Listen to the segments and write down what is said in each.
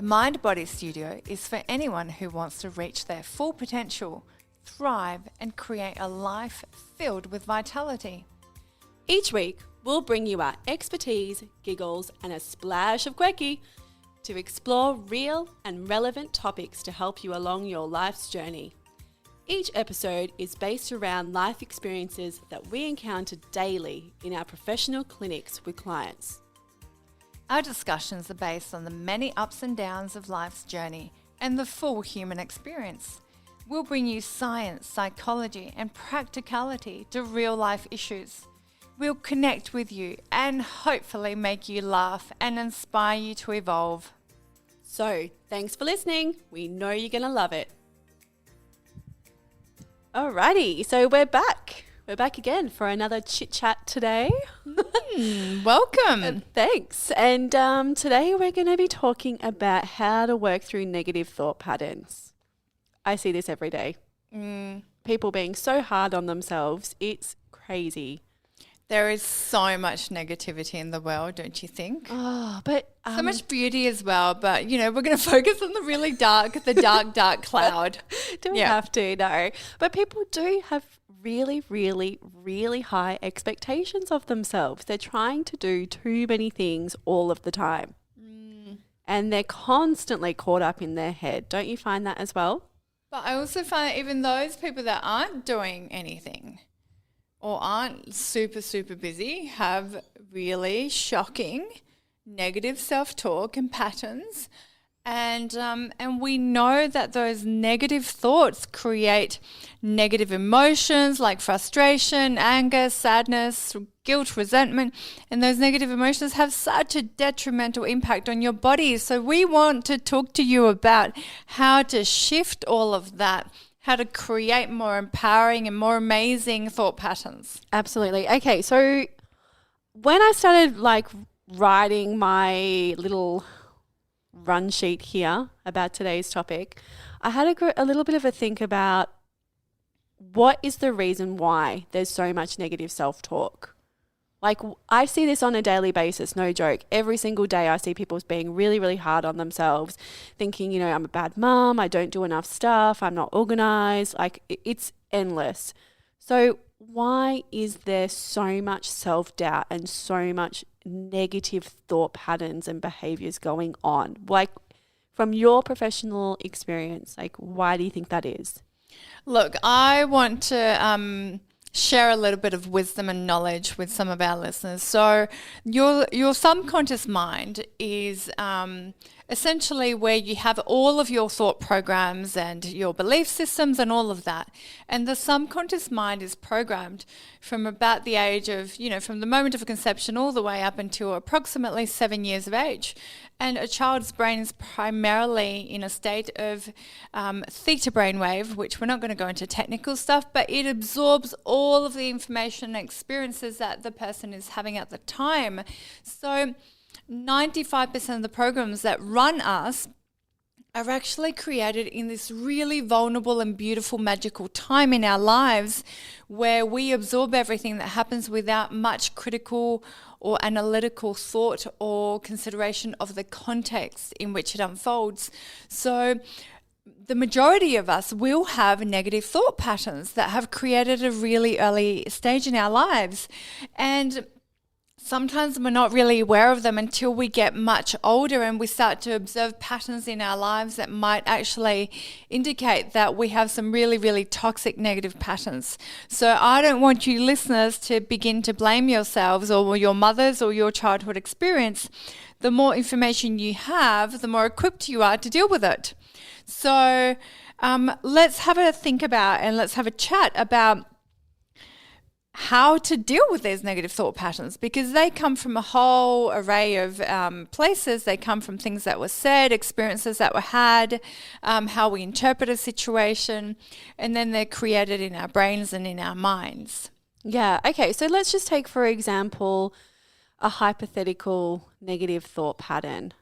The Mind Body Studio is for anyone who wants to reach their full potential, thrive, and create a life filled with vitality. Each week, we'll bring you our expertise, giggles, and a splash of quirky to explore real and relevant topics to help you along your life's journey. Each episode is based around life experiences that we encounter daily in our professional clinics with clients. Our discussions are based on the many ups and downs of life's journey and the full human experience. We'll bring you science, psychology, and practicality to real life issues. We'll connect with you and hopefully make you laugh and inspire you to evolve. So, thanks for listening. We know you're going to love it. Alrighty, so we're back. We're back again for another chit chat today. Welcome. Thanks. And today we're going to be talking about how to work through negative thought patterns. I see this every day. People being so hard on themselves. It's crazy. There is so much negativity in the world, don't you think? Oh, but so much beauty as well. But, you know, we're going to focus on the really dark cloud. Do we have to? No. But people do have really, really, really high expectations of themselves. They're trying to do too many things all of the time. And they're constantly caught up in their head. Don't you find that as well? But I also find that even those people that aren't doing anything or aren't super, super busy have really shocking negative self-talk and patterns. And we know that those negative thoughts create negative emotions like frustration, anger, sadness, guilt, resentment. And those negative emotions have such a detrimental impact on your body. So we want to talk to you about how to shift all of that, how to create more empowering and more amazing thought patterns. Absolutely. Okay, so when I started writing my little run sheet here about today's topic, I had a little bit of a think about what is the reason why there's so much negative self-talk. I see this on a daily basis, no joke. Every single day I see people being really, really hard on themselves, thinking, I'm a bad mum, I don't do enough stuff, I'm not organized. It's endless. So why is there so much self-doubt and so much negative thought patterns and behaviors going on? From your professional experience, why do you think that is? Look, I want to share a little bit of wisdom and knowledge with some of our listeners. So your subconscious mind is essentially where you have all of your thought programs and your belief systems and all of that. And the subconscious mind is programmed from about the age of, from the moment of conception all the way up until approximately 7 years of age. And a child's brain is primarily in a state of theta brainwave, which we're not going to go into technical stuff, but it absorbs all of the information and experiences that the person is having at the time. So 95% of the programs that run us are actually created in this really vulnerable and beautiful magical time in our lives where we absorb everything that happens without much critical or analytical thought or consideration of the context in which it unfolds. So the majority of us will have negative thought patterns that have created a really early stage in our lives. And sometimes we're not really aware of them until we get much older and we start to observe patterns in our lives that might actually indicate that we have some really, really toxic negative patterns. So I don't want you listeners to begin to blame yourselves or your mothers or your childhood experience. The more information you have, the more equipped you are to deal with it. So let's have a think about and let's have a chat about how to deal with these negative thought patterns, because they come from a whole array of places. They come from things that were said, experiences that were had, how we interpret a situation, and then they're created in our brains and in our minds. Yeah, okay, so let's just take, for example, a hypothetical negative thought pattern.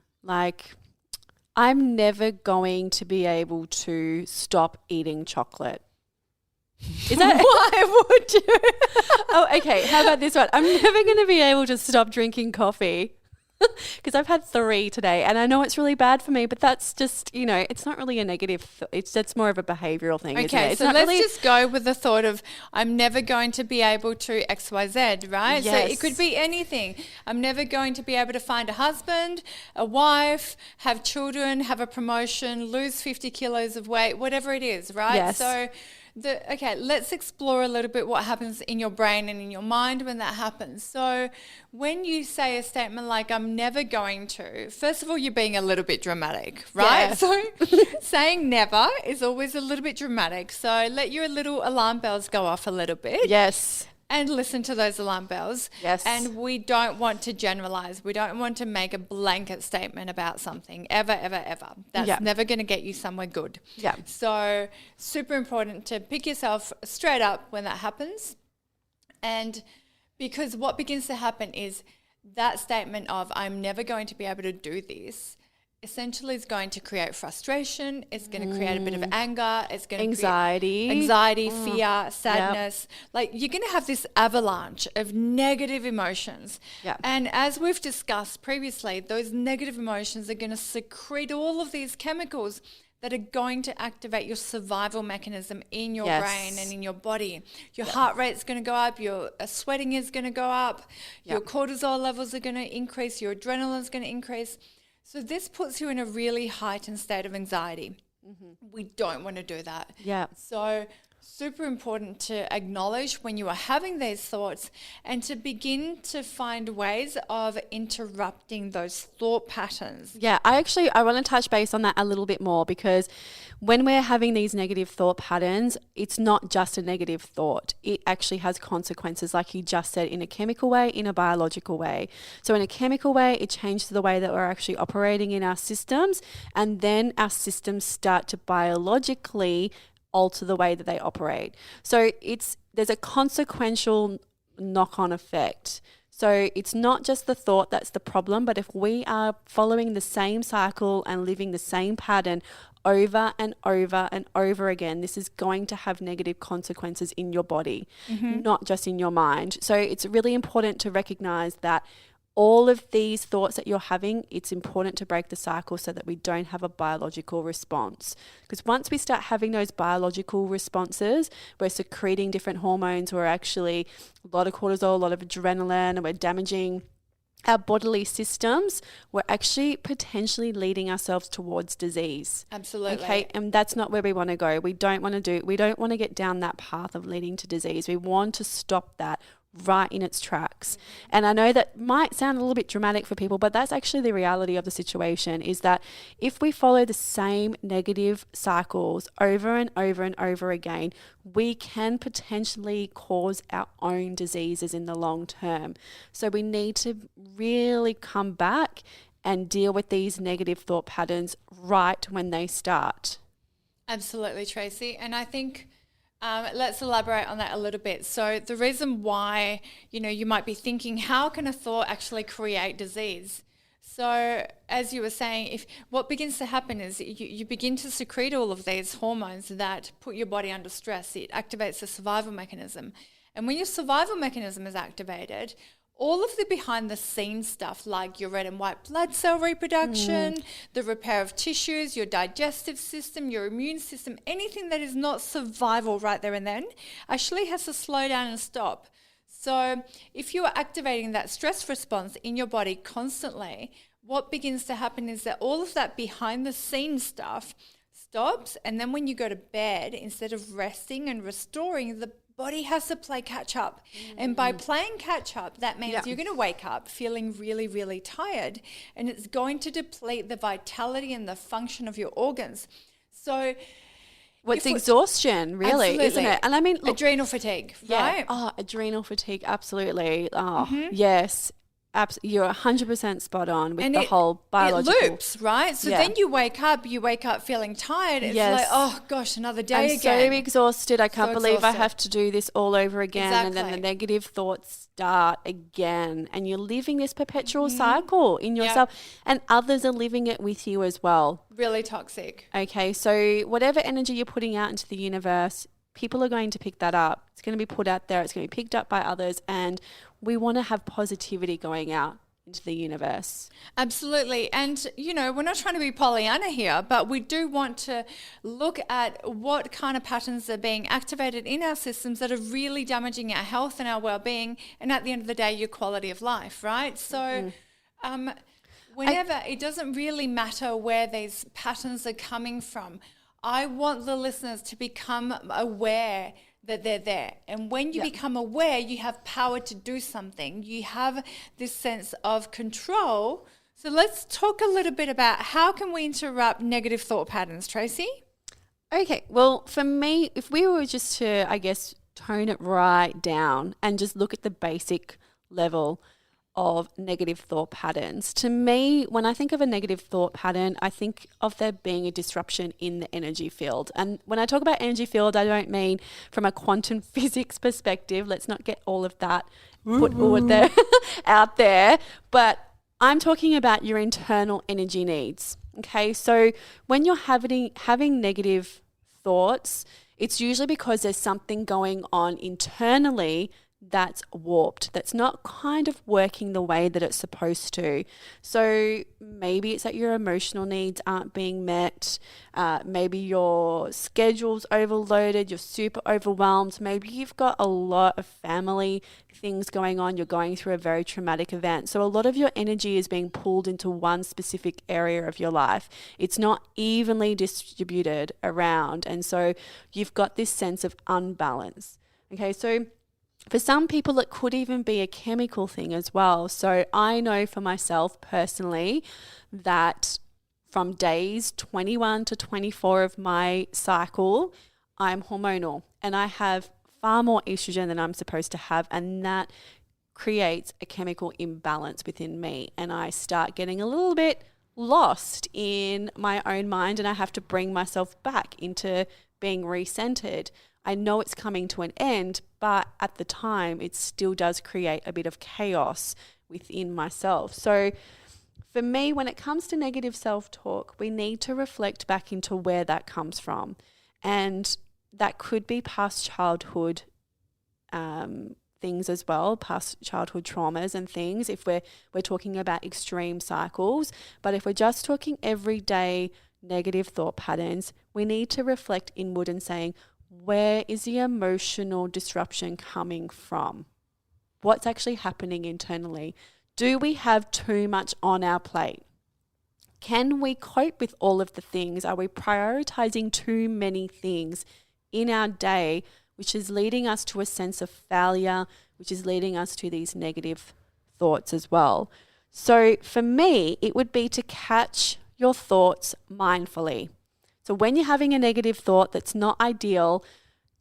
I'm never going to be able to stop eating chocolate. Is that why would you? Oh, okay. How about this one? I'm never going to be able to stop drinking coffee. because I've had 3 today and I know it's really bad for me, but that's just, it's not really a negative. That's more of a behavioral thing, isn't it? Okay, so let's just go with the thought of I'm never going to be able to XYZ, right? Yes. So it could be anything. I'm never going to be able to find a husband, a wife, have children, have a promotion, lose 50 kilos of weight, whatever it is, right? Yes. So let's explore a little bit what happens in your brain and in your mind when that happens. So when you say a statement like, I'm never going to, first of all, you're being a little bit dramatic, right? Yeah. So saying never is always a little bit dramatic. So let your little alarm bells go off a little bit. Yes. And listen to those alarm bells. Yes. And we don't want to generalize. We don't want to make a blanket statement about something ever, ever, ever. That's never going to get you somewhere good. Yeah. So super important to pick yourself straight up when that happens. And because what begins to happen is that statement of I'm never going to be able to do this essentially is going to create frustration. It's going to create a bit of anger. It's going to anxiety, fear, sadness. Like you're going to have this avalanche of negative emotions. Yep. And as we've discussed previously, those negative emotions are going to secrete all of these chemicals that are going to activate your survival mechanism in your brain and in your body. Your heart rate's going to go up, your sweating is going to go up, your cortisol levels are going to increase, your adrenaline's going to increase. So this puts you in a really heightened state of anxiety. We don't want to do that. Yeah. So super important to acknowledge when you are having these thoughts and to begin to find ways of interrupting those thought patterns. Yeah, I want to touch base on that a little bit more, because when we're having these negative thought patterns, it's not just a negative thought. It actually has consequences, like you just said, in a chemical way, in a biological way. So in a chemical way, it changes the way that we're actually operating in our systems, and then our systems start to biologically alter the way that they operate. So there's a consequential knock-on effect. So it's not just the thought that's the problem, but if we are following the same cycle and living the same pattern over and over and over again, this is going to have negative consequences in your body, not just in your mind. So it's really important to recognize that all of these thoughts that you're having, it's important to break the cycle so that we don't have a biological response. Because once we start having those biological responses, we're secreting different hormones, we're actually a lot of cortisol, a lot of adrenaline, and we're damaging our bodily systems, we're actually potentially leading ourselves towards disease. Absolutely. Okay, and that's not where we want to go. We don't want to get down that path of leading to disease. We want to stop that right in its tracks. And I know that might sound a little bit dramatic for people, but that's actually the reality of the situation, is that if we follow the same negative cycles over and over and over again, we can potentially cause our own diseases in the long term. So we need to really come back and deal with these negative thought patterns right when they start. Absolutely, Tracey. And I think let's elaborate on that a little bit. So the reason why, you might be thinking, how can a thought actually create disease? So as you were saying, if what begins to happen is you begin to secrete all of these hormones that put your body under stress. It activates the survival mechanism. And when your survival mechanism is activated, all of the behind the scenes stuff, like your red and white blood cell reproduction, the repair of tissues, your digestive system, your immune system, anything that is not survival right there and then actually has to slow down and stop. So if you are activating that stress response in your body constantly, what begins to happen is that all of that behind the scenes stuff stops. And then when you go to bed, instead of resting and restoring, the body has to play catch up. And by playing catch up, that means you're going to wake up feeling really, really tired, and it's going to deplete the vitality and the function of your organs. So it's exhaustion, really, absolutely. Isn't it? And I mean, look, adrenal fatigue, right? Oh, adrenal fatigue, absolutely. Oh, yes. You're 100% spot on with the whole biological. It loops, right? So then you wake up feeling tired. It's like, oh gosh, another day again. I'm so exhausted. I can't believe I have to do this all over again. Exactly. And then the negative thoughts start again. And you're living this perpetual cycle in yourself. And others are living it with you as well. Really toxic. Okay, so whatever energy you're putting out into the universe, people are going to pick that up. It's going to be put out there. It's going to be picked up by others. And we want to have positivity going out into the universe. Absolutely. And, we're not trying to be Pollyanna here, but we do want to look at what kind of patterns are being activated in our systems that are really damaging our health and our well-being, and at the end of the day, your quality of life, right? So it doesn't really matter where these patterns are coming from. I want the listeners to become aware that they're there. And when you become aware, you have power to do something. You have this sense of control. So let's talk a little bit about how can we interrupt negative thought patterns, Tracey? Okay, well, for me, if we were just to, I guess, tone it right down and just look at the basic level of negative thought patterns. To me, when I think of a negative thought pattern, I think of there being a disruption in the energy field. And when I talk about energy field, I don't mean from a quantum physics perspective. Let's not get all of that put out there. But I'm talking about your internal energy needs. Okay, so when you're having negative thoughts, it's usually because there's something going on internally that's warped, that's not kind of working the way that it's supposed to. So maybe it's that your emotional needs aren't being met. Maybe your schedule's overloaded, you're super overwhelmed. Maybe you've got a lot of family things going on. You're going through a very traumatic event. So a lot of your energy is being pulled into one specific area of your life. It's not evenly distributed around. And so you've got this sense of unbalance. Okay, so for some people, it could even be a chemical thing as well. So I know for myself personally that from days 21 to 24 of my cycle, I'm hormonal and I have far more estrogen than I'm supposed to have. And that creates a chemical imbalance within me. And I start getting a little bit lost in my own mind and I have to bring myself back into being recentered. I know it's coming to an end, but at the time, it still does create a bit of chaos within myself. So for me, when it comes to negative self-talk, we need to reflect back into where that comes from. And that could be past childhood things as well, past childhood traumas and things, if we're talking about extreme cycles. But if we're just talking everyday negative thought patterns, we need to reflect inward and saying, where is the emotional disruption coming from? What's actually happening internally? Do we have too much on our plate? Can we cope with all of the things? Are we prioritizing too many things in our day, which is leading us to a sense of failure, which is leading us to these negative thoughts as well? So for me, it would be to catch your thoughts mindfully. So when you're having a negative thought that's not ideal,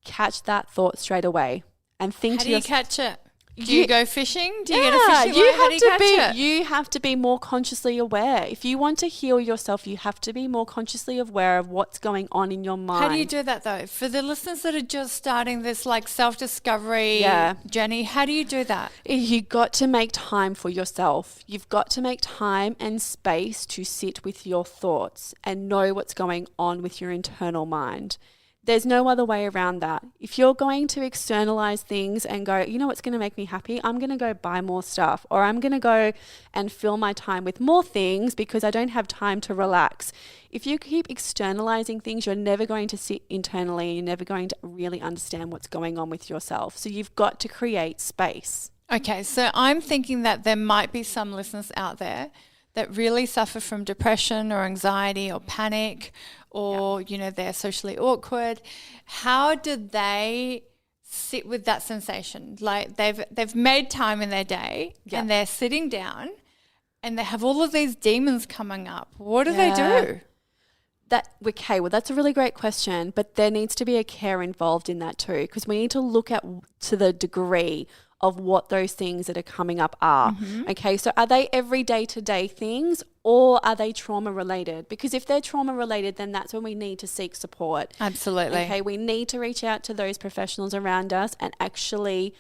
catch that thought straight away and think. How do you catch it? Do you go fishing? Do you get a fishing line? How do you catch it? You have to be more consciously aware. If you want to heal yourself, you have to be more consciously aware of what's going on in your mind. How do you do that though? For the listeners that are just starting this like self-discovery journey, how do you do that? You got to make time for yourself. You've got to make time and space to sit with your thoughts and know what's going on with your internal mind. There's no other way around that. If you're going to externalize things and go, you know what's going to make me happy? I'm going to go buy more stuff, or I'm going to go and fill my time with more things because I don't have time to relax. If you keep externalizing things, you're never going to sit internally. You're never going to really understand what's going on with yourself. So you've got to create space. Okay, so I'm thinking that there might be some listeners out there that really suffer from depression or anxiety or panic, or, they're socially awkward. How did they sit with that sensation? Like they've made time in their day and they're sitting down and they have all of these demons coming up. What do they do? Well, that's a really great question, but there needs to be a care involved in that too, because we need to look at to the degree of what those things that are coming up are. Mm-hmm. Okay, so are they everyday to-day things, or are they trauma related? Because if they're trauma related, then that's when we need to seek support. Absolutely. Okay, we need to reach out to those professionals around us and actually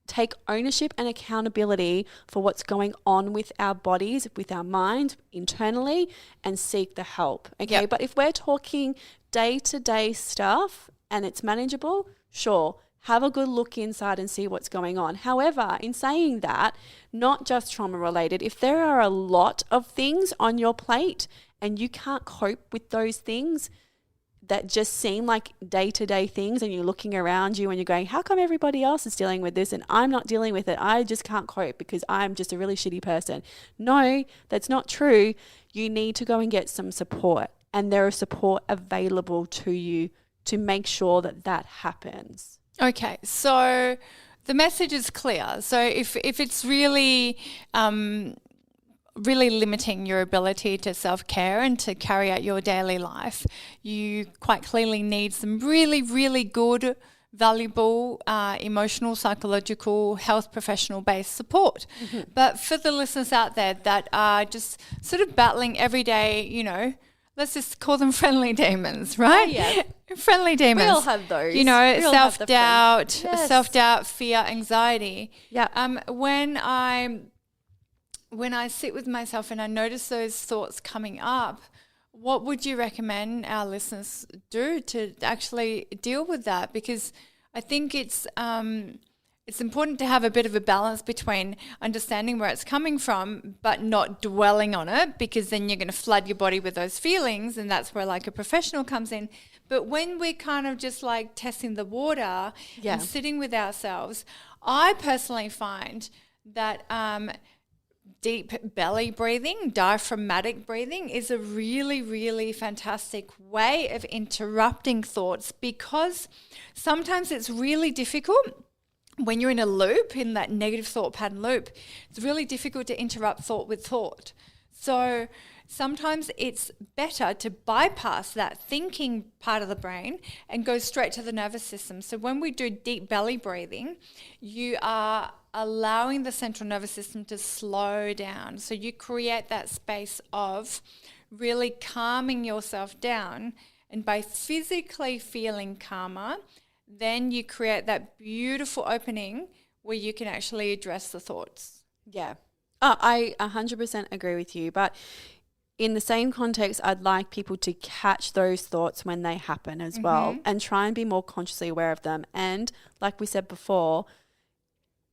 take ownership and accountability for what's going on with our bodies, with our mind, internally, and seek the help. Okay, but if we're talking day-to-day stuff and it's manageable, sure, have a good look inside and see what's going on. However, in saying that, not just trauma related, if there are a lot of things on your plate and you can't cope with those things that just seem like day-to-day things, and you're looking around you and you're going, how come everybody else is dealing with this and I'm not dealing with it? I just can't cope because I'm just a really shitty person. No, that's not true. You need to go and get some support, and there is support available to you to make sure that that happens. Okay, so the message is clear. So if it's really really limiting your ability to self-care and to carry out your daily life, you quite clearly need some really, really good, valuable emotional, psychological, health professional-based support. Mm-hmm. But for the listeners out there that are just sort of battling every day, you know, let's just call them friendly demons, right? Oh, yeah. Friendly demons. We all have those. You know, self-doubt, fear, anxiety. Yeah. When I sit with myself and I notice those thoughts coming up, what would you recommend our listeners do to actually deal with that? Because I think it's important to have a bit of a balance between understanding where it's coming from but not dwelling on it, because then you're going to flood your body with those feelings, and that's where like a professional comes in. But when we're kind of just like testing the water and sitting with ourselves, I personally find that deep belly breathing, diaphragmatic breathing is a really, really fantastic way of interrupting thoughts, because sometimes it's really difficult when you're in a loop, in that negative thought pattern loop. It's really difficult to interrupt thought with thought. So sometimes it's better to bypass that thinking part of the brain and go straight to the nervous system. So when we do deep belly breathing, you are allowing the central nervous system to slow down. So you create that space of really calming yourself down, and by physically feeling calmer, then you create that beautiful opening where you can actually address the thoughts. Yeah. Oh, I 100% agree with you. But in the same context, I'd like people to catch those thoughts when they happen as well, and try and be more consciously aware of them. And like we said before,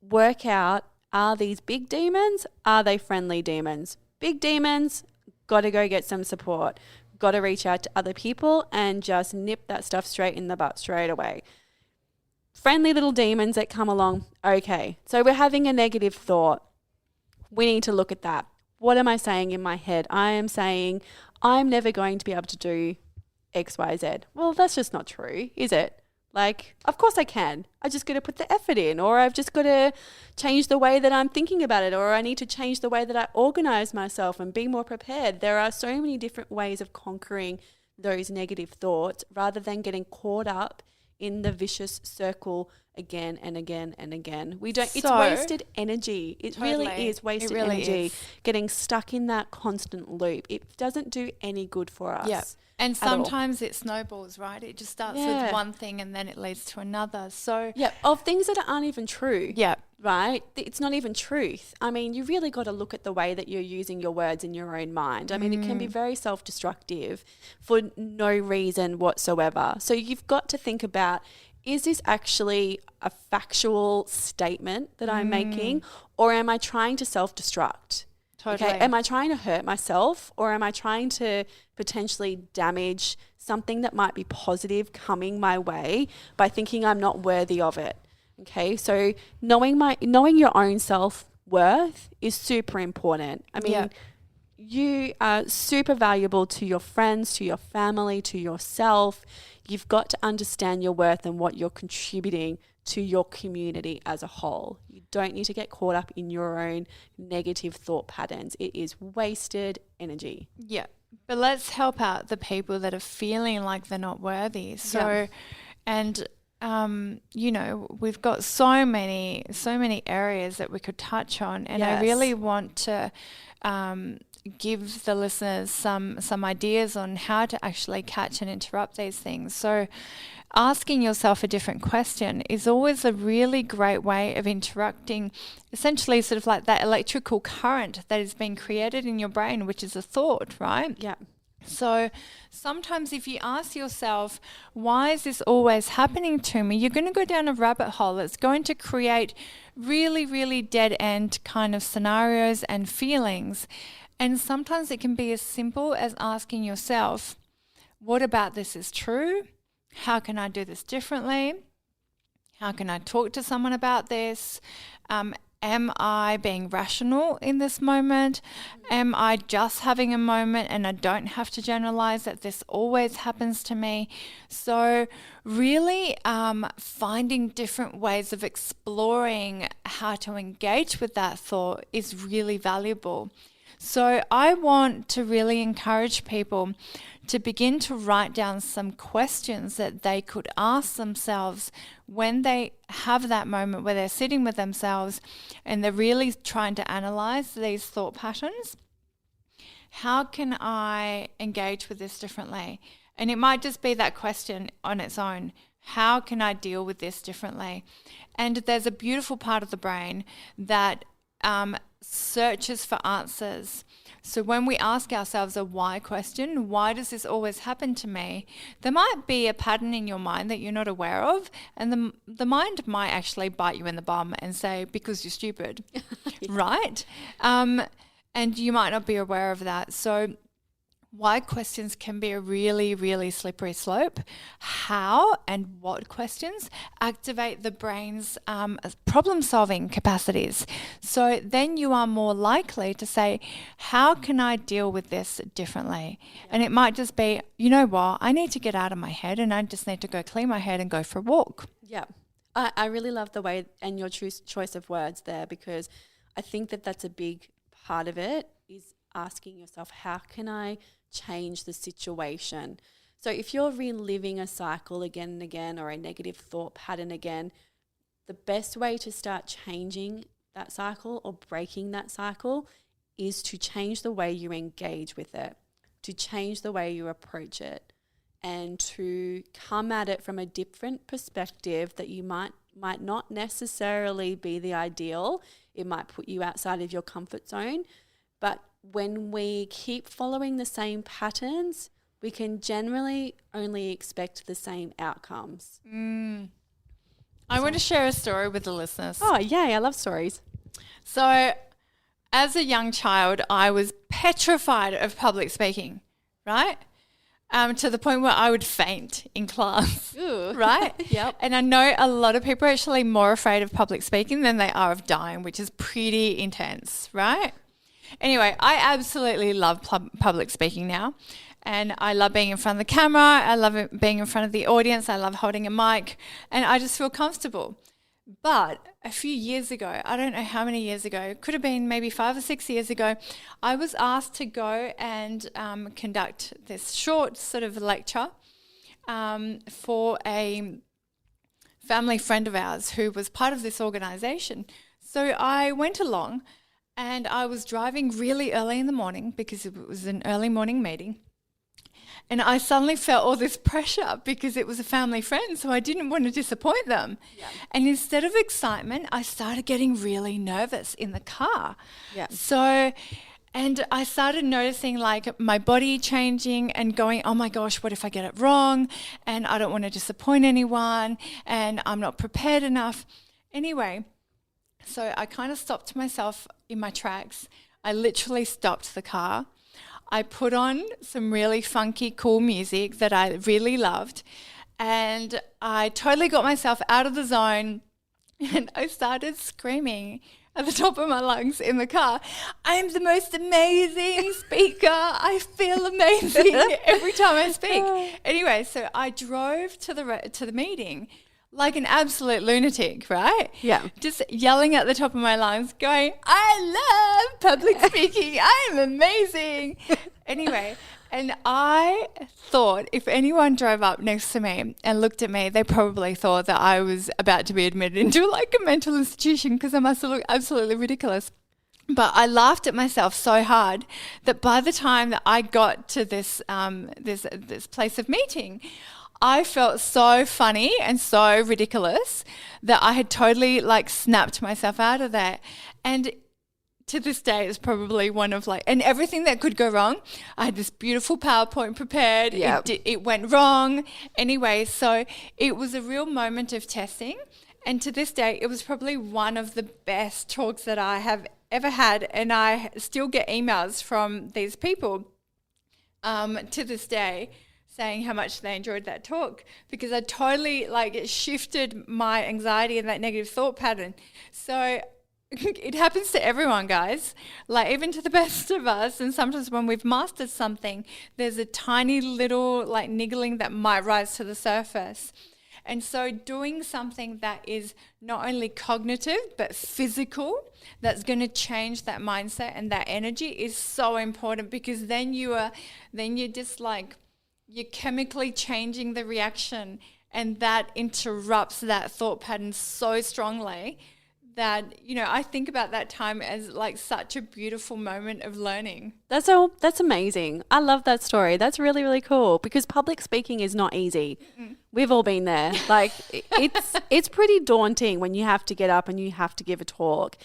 work out, are these big demons? Are they friendly demons? Big demons, got to go get some support. Got to reach out to other people and just nip that stuff straight in the butt straight away. Friendly little demons that come along, okay, so we're having a negative thought. We need to look at that. What am I saying in my head? I am saying I'm never going to be able to do X, Y, Z. Well, that's just not true, is it? Like, of course I can. I just got to put the effort in, or I've just got to change the way that I'm thinking about it, or I need to change the way that I organize myself and be more prepared. There are so many different ways of conquering those negative thoughts rather than getting caught up in the vicious circle again and again and again. It's wasted energy. It totally. Really is wasted energy. Getting stuck in that constant loop. It doesn't do any good for us. Yeah. And sometimes it snowballs, right? It just starts with one thing and then it leads to another. So of things that aren't even true. Yeah. Right? It's not even truth. I mean, you really got to look at the way that you're using your words in your own mind. I mean, it can be very self-destructive for no reason whatsoever. So you've got to think about, is this actually a factual statement that I'm making, or am I trying to self-destruct? Totally. Okay, am I trying to hurt myself, or am I trying to potentially damage something that might be positive coming my way by thinking I'm not worthy of it? Okay, so knowing your own self-worth is super important. I mean, you are super valuable to your friends, to your family, to yourself. You've got to understand your worth and what you're contributing to your community as a whole. You don't need to get caught up in your own negative thought patterns. It is wasted energy. Yeah. But let's help out the people that are feeling like they're not worthy. So, and you know, we've got so many areas that we could touch on, and I really want to give the listeners some ideas on how to actually catch and interrupt these things. So asking yourself a different question is always a really great way of interrupting essentially sort of like that electrical current that is being created in your brain, which is a thought, right? Yeah. So sometimes if you ask yourself, why is this always happening to me? You're going to go down a rabbit hole. It's going to create really, really dead end kind of scenarios and feelings. And sometimes it can be as simple as asking yourself, what about this is true? How can I do this differently? How can I talk to someone about this? Am I being rational in this moment? Am I just having a moment and I don't have to generalize that this always happens to me? So really finding different ways of exploring how to engage with that thought is really valuable. So I want to really encourage people to begin to write down some questions that they could ask themselves when they have that moment where they're sitting with themselves and they're really trying to analyze these thought patterns. How can I engage with this differently? And it might just be that question on its own. How can I deal with this differently? And there's a beautiful part of the brain that searches for answers. So when we ask ourselves a why question, why does this always happen to me? There might be a pattern in your mind that you're not aware of, and the mind might actually bite you in the bum and say, because you're stupid, right? And you might not be aware of that. So why questions can be a really, really slippery slope. How and what questions activate the brain's problem-solving capacities. So then you are more likely to say, how can I deal with this differently? And it might just be, you know what, I need to get out of my head and I just need to go clean my head and go for a walk. Yeah. I really love the way and your choice of words there, because I think that that's a big part of it, is asking yourself, how can I change the situation? So if you're reliving a cycle again and again, or a negative thought pattern again, the best way to start changing that cycle or breaking that cycle is to change the way you engage with it, to change the way you approach it, and to come at it from a different perspective that you might not necessarily be the ideal. It might put you outside of your comfort zone. But when we keep following the same patterns, we can generally only expect the same outcomes. I want to share a story with the listeners. Oh, yay, I love stories. So as a young child, I was petrified of public speaking, right? To the point where I would faint in class. Ooh. Right? Yep. And I know a lot of people are actually more afraid of public speaking than they are of dying, which is pretty intense, right? Anyway, I absolutely love public speaking now. And I love being in front of the camera. I love being in front of the audience. I love holding a mic. And I just feel comfortable. But a few years ago, I don't know how many years ago, it could have been maybe 5 or 6 years ago, I was asked to go and conduct this short sort of lecture for a family friend of ours who was part of this organisation. So I went along. And I was driving really early in the morning because it was an early morning meeting. And I suddenly felt all this pressure because it was a family friend, so I didn't want to disappoint them. Yeah. And instead of excitement, I started getting really nervous in the car. Yeah. So, and I started noticing like my body changing and going, oh my gosh, what if I get it wrong? And I don't want to disappoint anyone and I'm not prepared enough. Anyway, so I kind of stopped myself in my tracks. I literally stopped the car. I put on some really funky, cool music that I really loved. And I totally got myself out of the zone and I started screaming at the top of my lungs in the car, I'm the most amazing speaker. I feel amazing every time I speak. Anyway, so I drove to the meeting like an absolute lunatic, right? Yeah. Just yelling at the top of my lungs, going, I love public speaking. I'm amazing. Anyway, and I thought if anyone drove up next to me and looked at me, they probably thought that I was about to be admitted into like a mental institution because I must have looked absolutely ridiculous. But I laughed at myself so hard that by the time that I got to this place of meeting, I felt so funny and so ridiculous that I had totally like snapped myself out of that. And to this day is probably one of and everything that could go wrong. I had this beautiful PowerPoint prepared. Yep. It went wrong. Anyway, so it was a real moment of testing. And to this day, it was probably one of the best talks that I have ever had. And I still get emails from these people to this day saying how much they enjoyed that talk, because I totally it shifted my anxiety and that negative thought pattern. So it happens to everyone, guys, even to the best of us. And sometimes when we've mastered something, there's a tiny little niggling that might rise to the surface. And so doing something that is not only cognitive but physical, that's going to change that mindset and that energy is so important, because then you're just you're chemically changing the reaction, and that interrupts that thought pattern so strongly that, I think about that time as such a beautiful moment of learning. That's amazing. I love that story. That's really, really cool, because public speaking is not easy. Mm-mm. We've all been there. It's pretty daunting when you have to get up and you have to give a talk.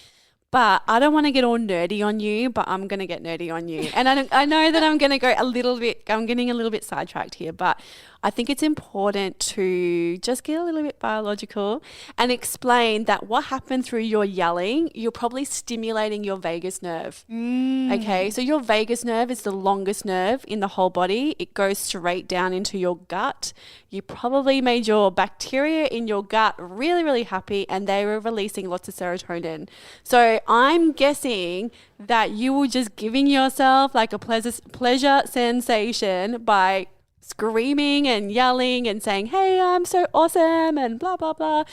But I don't want to get all nerdy on you, but I'm going to get nerdy on you. And I know that I'm getting a little bit sidetracked here, but I think it's important to just get a little bit biological and explain that what happened through your yelling, you're probably stimulating your vagus nerve. Okay, so your vagus nerve is the longest nerve in the whole body. It goes straight down into your gut. You probably made your bacteria in your gut really, really happy, and they were releasing lots of serotonin. So I'm guessing that you were just giving yourself a pleasure sensation by screaming and yelling and saying, hey, I'm so awesome and blah, blah, blah,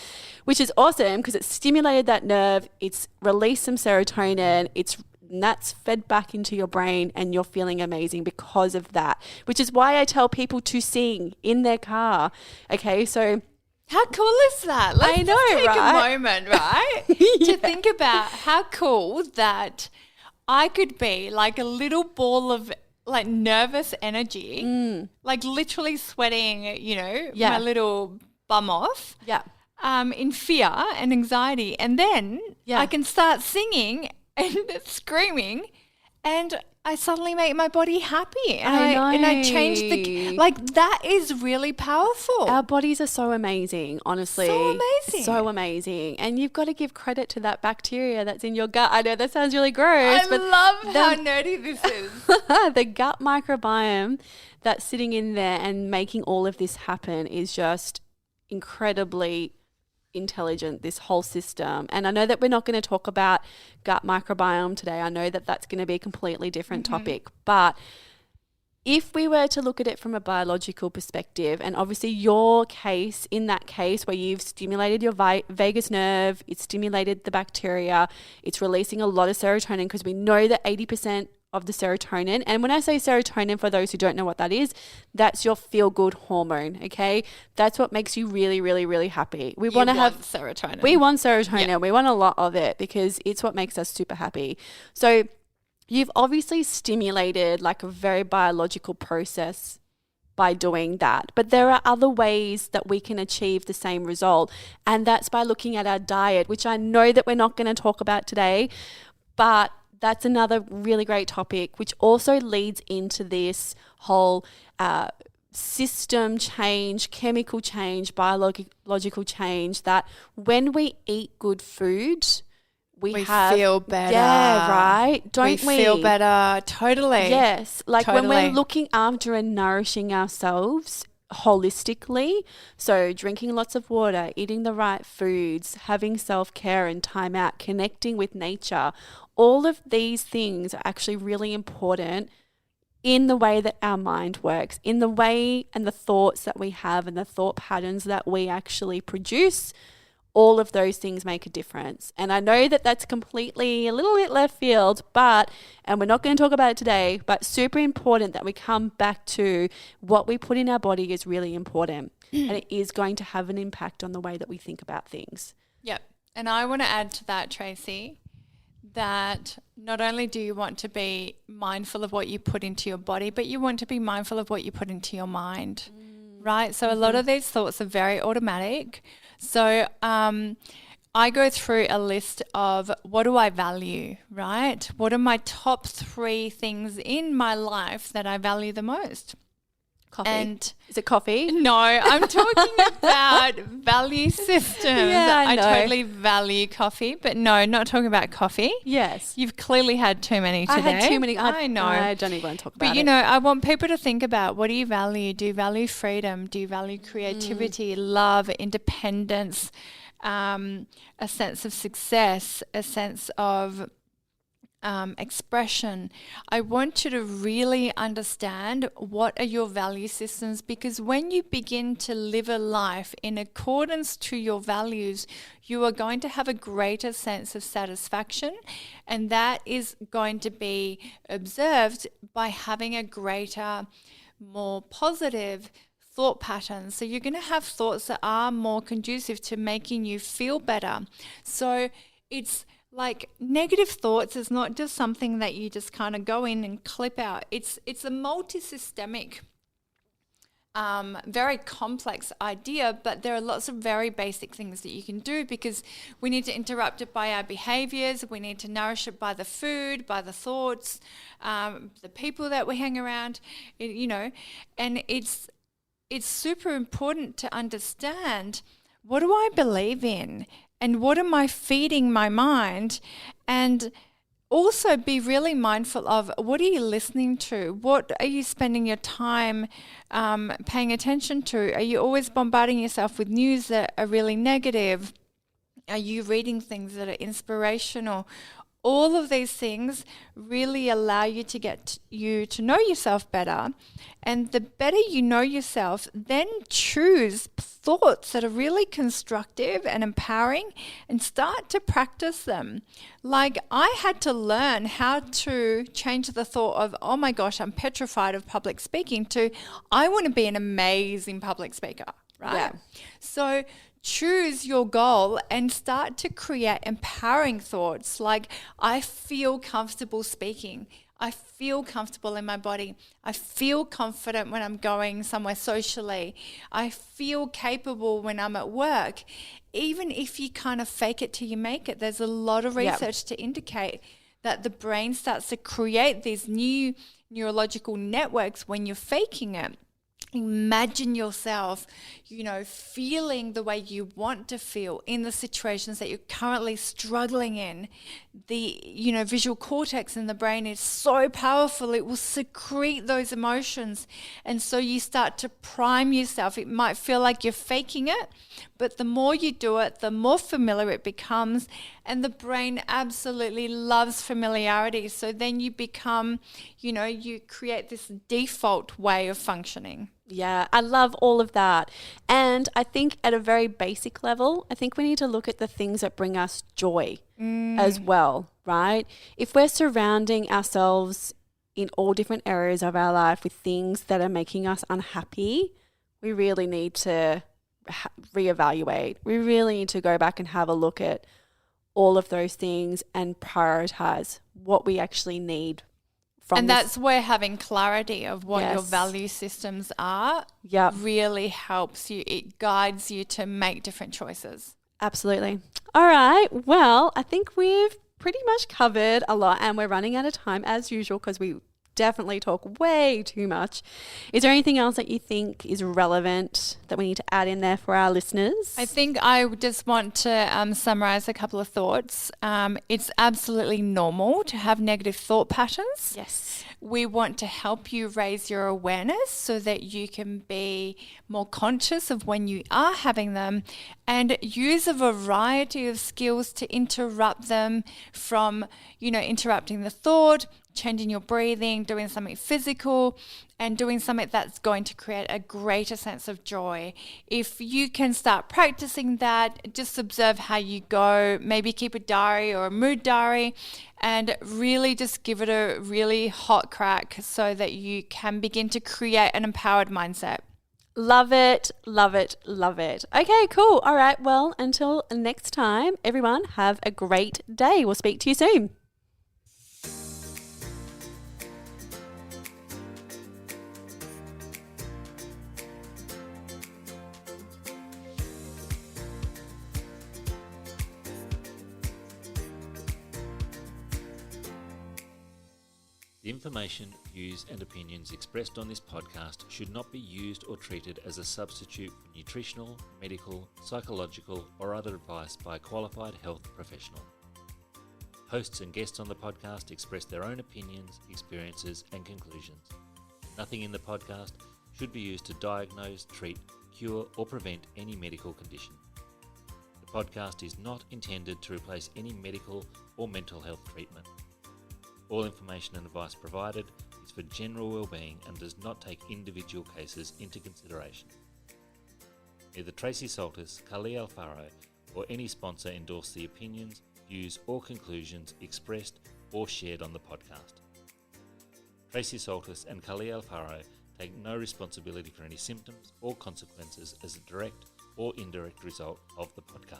which is awesome because it stimulated that nerve. It's released some serotonin. That's fed back into your brain, and you're feeling amazing because of that, which is why I tell people to sing in their car. Okay, so how cool is that? Let's take a moment, right? To think about how cool that I could be a little ball of nervous energy, literally sweating, my little bum off. Yeah. In fear and anxiety. And then I can start singing and screaming, and I suddenly make my body happy. And I change that is really powerful. Our bodies are so amazing, honestly. So amazing. So amazing. And you've got to give credit to that bacteria that's in your gut. I know that sounds really gross. I love how nerdy this is. The gut microbiome that's sitting in there and making all of this happen is just incredibly intelligent, this whole system. And I know that we're not going to talk about gut microbiome today. I know that that's going to be a completely different topic, but if we were to look at it from a biological perspective, and obviously your case, in that case where you've stimulated your vagus nerve, it's stimulated the bacteria, it's releasing a lot of serotonin, because we know that 80% of the serotonin, and when I say serotonin, for those who don't know what that is, that's your feel-good hormone, okay? That's what makes you really, really, really happy. We want to have serotonin. We want serotonin. Yeah. We want a lot of it because it's what makes us super happy. So you've obviously stimulated a very biological process by doing that. But there are other ways that we can achieve the same result, and that's by looking at our diet, which I know that we're not going to talk about today, but that's another really great topic, which also leads into this whole system change, chemical change, biological change, that when we eat good food, we feel better. Yeah, right? Don't we? Feel better. Totally. Yes. When we're looking after and nourishing ourselves holistically, so drinking lots of water, eating the right foods, having self-care and time out, connecting with nature, all of these things are actually really important in the way that our mind works, in the way and the thoughts that we have and the thought patterns that we actually produce. All of those things make a difference. And I know that that's completely a little bit left field, and we're not going to talk about it today, but super important that we come back to what we put in our body is really important. And it is going to have an impact on the way that we think about things. Yep. And I want to add to that, Tracey, that not only do you want to be mindful of what you put into your body, but you want to be mindful of what you put into your mind, right? So a lot of these thoughts are very automatic. So I go through a list of what do I value, right? What are my top 3 things in my life that I value the most? Coffee. And is it coffee? no, I'm talking about value systems. Yeah, I know. totally value coffee, but no, not talking about coffee. Yes. You've clearly had too many today. I had too many. I know. I don't even want to talk about it. But, you know, I want people to think about, what do you value? Do you value freedom? Do you value creativity, love, independence, a sense of success, a sense of expression? I want you to really understand what are your value systems, because when you begin to live a life in accordance to your values, you are going to have a greater sense of satisfaction, and that is going to be observed by having a greater, more positive thought patterns. So you're going to have thoughts that are more conducive to making you feel better. So it's like negative thoughts is not just something that you just kind of go in and clip out. It's a multi-systemic, very complex idea, but there are lots of very basic things that you can do, because we need to interrupt it by our behaviours. We need to nourish it by the food, by the thoughts, the people that we hang around, you know, and it's super important to understand, what do I believe in? And what am I feeding my mind? And also be really mindful of, what are you listening to? What are you spending your time paying attention to? Are you always bombarding yourself with news that are really negative? Are you reading things that are inspirational? All of these things really allow you to get you to know yourself better. And the better you know yourself, then choose thoughts that are really constructive and empowering and start to practice them. Like, I had to learn how to change the thought of, oh my gosh, I'm petrified of public speaking, to, I want to be an amazing public speaker, right? Yeah. So choose your goal and start to create empowering thoughts like, I feel comfortable speaking. I feel comfortable in my body. I feel confident when I'm going somewhere socially. I feel capable when I'm at work. Even if you kind of fake it till you make it, there's a lot of research to indicate that the brain starts to create these new neurological networks when you're faking it. Imagine yourself, you know, feeling the way you want to feel in the situations that you're currently struggling in. The, you know, visual cortex in the brain is so powerful, it will secrete those emotions. And so you start to prime yourself. It might feel like you're faking it, but the more you do it, the more familiar it becomes. And the brain absolutely loves familiarity. So then you become, you know, you create this default way of functioning. Yeah, I love all of that. And I think at a very basic level, I think we need to look at the things that bring us joy as well, right? If we're surrounding ourselves in all different areas of our life with things that are making us unhappy, we really need to reevaluate. We really need to go back and have a look at all of those things and prioritize what we actually need. And that's where having clarity of what your value systems are really helps you. It guides you to make different choices. Absolutely. All right. Well, I think we've pretty much covered a lot, and we're running out of time as usual because we definitely talk way too much. Is there anything else that you think is relevant that we need to add in there for our listeners? I think I just want to summarize a couple of thoughts. It's absolutely normal to have negative thought patterns. Yes. We want to help you raise your awareness so that you can be more conscious of when you are having them, and use a variety of skills to interrupt them from, you know, interrupting the thought, changing your breathing, doing something physical, and doing something that's going to create a greater sense of joy. If you can start practicing that, just observe how you go, maybe keep a diary or a mood diary, and really just give it a really hot crack so that you can begin to create an empowered mindset. Love it, love it, love it. Okay, cool. All right. Well, until next time, everyone, have a great day. We'll speak to you soon. The information, views and opinions expressed on this podcast should not be used or treated as a substitute for nutritional, medical, psychological or other advice by a qualified health professional. Hosts and guests on the podcast express their own opinions, experiences and conclusions. Nothing in the podcast should be used to diagnose, treat, cure or prevent any medical condition. The podcast is not intended to replace any medical or mental health treatment. All information and advice provided is for general well-being and does not take individual cases into consideration. Neither Tracey Soltys, Kali Alfaro, or any sponsor endorse the opinions, views or conclusions expressed or shared on the podcast. Tracey Soltys and Kali Alfaro take no responsibility for any symptoms or consequences as a direct or indirect result of the podcast.